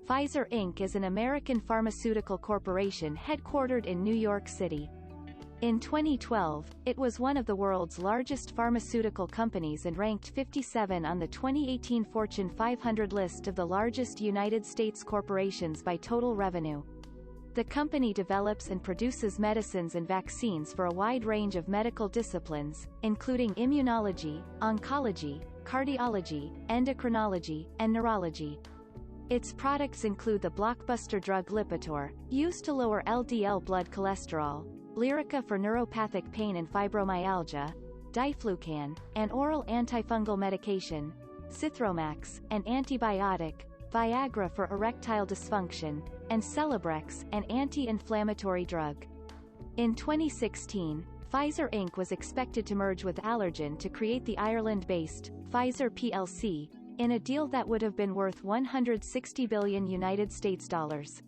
Pfizer Inc. is an American pharmaceutical corporation headquartered in New York City. In 2012, it was one of the world's largest pharmaceutical companies and ranked 57 on the 2018 Fortune 500 list of the largest United States corporations by total revenue. The company develops and produces medicines and vaccines for a wide range of medical disciplines, including immunology, oncology, cardiology, endocrinology, and neurology. Its products include the blockbuster drug Lipitor, used to lower LDL blood cholesterol, Lyrica for neuropathic pain and fibromyalgia, Diflucan, an oral antifungal medication, Cythromax, an antibiotic, Viagra for erectile dysfunction, and Celebrex, an anti-inflammatory drug. In 2016, Pfizer Inc. was expected to merge with Allergan to create the Ireland-based Pfizer plc, in a deal that would have been worth $160 billion United States dollars.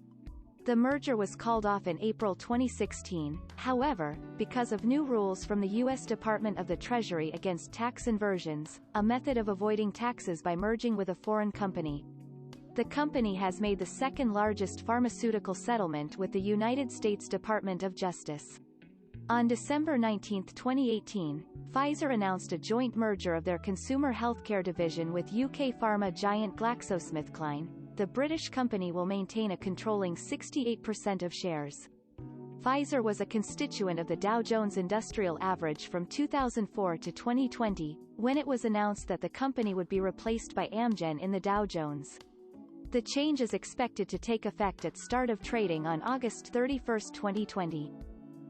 The merger was called off in April 2016, however, because of new rules from the U.S. Department of the Treasury against tax inversions, a method of avoiding taxes by merging with a foreign company. The company has made the second-largest pharmaceutical settlement with the United States Department of Justice. On December 19, 2018, Pfizer announced a joint merger of their consumer healthcare division with UK pharma giant GlaxoSmithKline. The British company will maintain a controlling 68% of shares. Pfizer was a constituent of the Dow Jones Industrial Average from 2004 to 2020, when it was announced that the company would be replaced by Amgen in the Dow Jones. The change is expected to take effect at start of trading on August 31, 2020.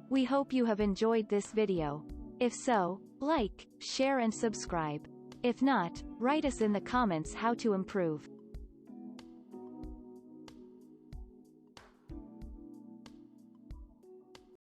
We hope you have enjoyed this video. If so, like, share and subscribe. If not, write us in the comments how to improve.